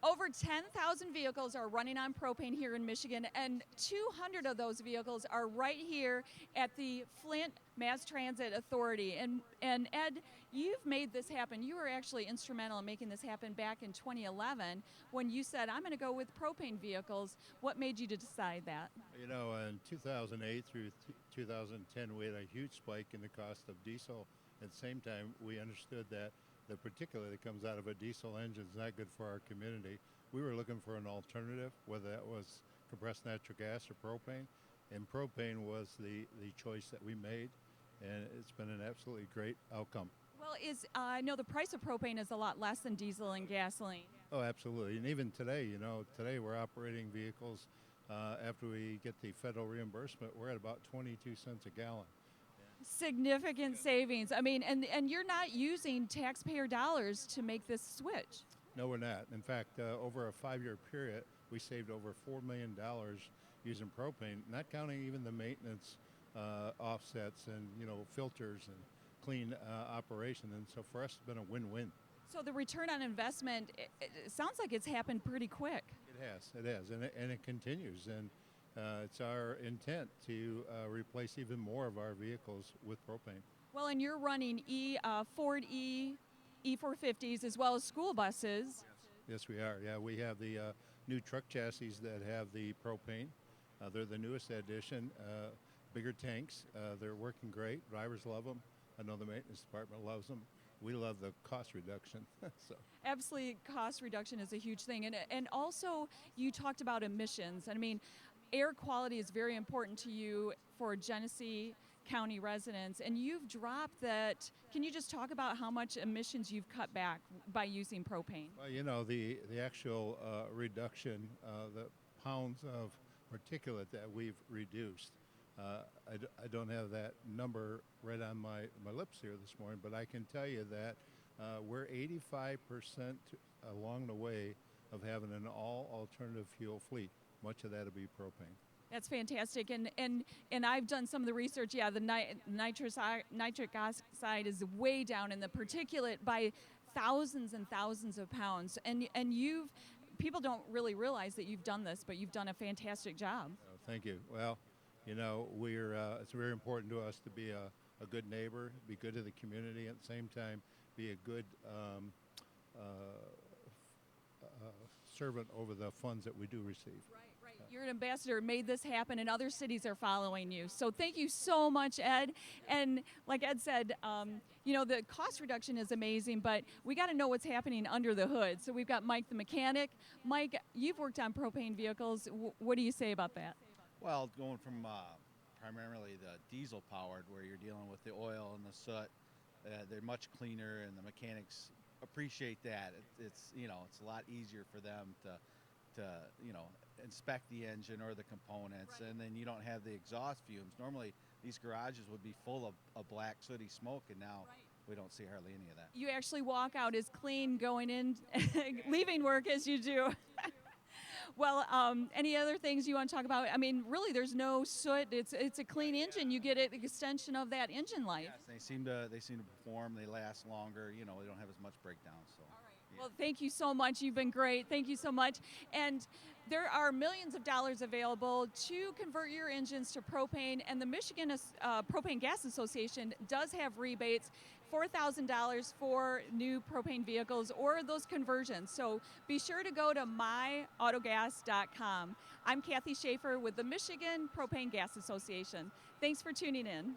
Over 10,000 vehicles are running on propane here in Michigan, and 200 of those vehicles are right here at the Flint Mass Transit Authority. And Ed, you've made this happen. You were actually instrumental in making this happen back in 2011 when you said, I'm going to go with propane vehicles. What made you to decide that? You know, in 2008 through 2010, we had a huge spike in the cost of diesel. At the same time, we understood that the particulate that comes out of a diesel engine is not good for our community. We were looking for an alternative, whether that was compressed natural gas or propane, and propane was the choice that we made, and it's been an absolutely great outcome. Well, I know the price of propane is a lot less than diesel and gasoline. Oh, absolutely. And even today, today we're operating vehicles, after we get the federal reimbursement, we're at about 22 cents a gallon. Significant savings. I mean, and you're not using taxpayer dollars to make this switch. No, we're not. In fact, over a 5-year period, we saved over $4 million using propane, not counting even the maintenance offsets and, filters and clean operation. And so for us, it's been a win-win. So the return on investment, it sounds like it's happened pretty quick. It has, and it continues. And it's our intent to replace even more of our vehicles with propane. Well, and you're running Ford E450s as well as school buses. Yes, we are. Yeah, we have the new truck chassis that have the propane. They're the newest addition, bigger tanks. They're working great. Drivers love them. I know the maintenance department loves them. We love the cost reduction. So. Absolutely, cost reduction is a huge thing. And also, you talked about emissions. I mean, air quality is very important to you for Genesee County residents, and you've dropped that. Can you just talk about how much emissions you've cut back by using propane? Well, the actual reduction, the pounds of particulate that we've reduced, I don't have that number right on my lips here this morning, but I can tell you that we're 85% along the way of having an all-alternative fuel fleet. Much of that will be propane. That's fantastic, and I've done some of the research. Yeah, the nitric oxide is way down in the particulate by thousands and thousands of pounds, and people don't really realize that you've done this, but you've done a fantastic job. Oh, thank you. Well, it's very important to us to be a good neighbor, be good to the community, at the same time be a good servant over the funds that we do receive. Right. You're an ambassador, made this happen, and other cities are following you. So thank you so much, Ed. And like Ed said, the cost reduction is amazing, but we got to know what's happening under the hood. So we've got Mike the mechanic. Mike, you've worked on propane vehicles. What do you say about that? Well, going from primarily the diesel powered, where you're dealing with the oil and the soot, they're much cleaner, and the mechanics appreciate that. It's a lot easier for them to inspect the engine or the components, right. And then you don't have the exhaust fumes. Normally these garages would be full of black sooty smoke, and now right. We don't see hardly any of that. You actually walk out as clean going in, leaving work as you do. Well, any other things you want to talk about? I mean, really, there's no soot. It's a clean engine. You get an extension of that engine life. Yes, they seem to perform. They last longer. They don't have as much breakdown. So. All right. Yeah. Well, thank you so much. You've been great. Thank you so much. And there are millions of dollars available to convert your engines to propane. And the Michigan Propane Gas Association does have rebates, $4,000 for new propane vehicles or those conversions. So be sure to go to myautogas.com. I'm Kathy Schaefer with the Michigan Propane Gas Association. Thanks for tuning in.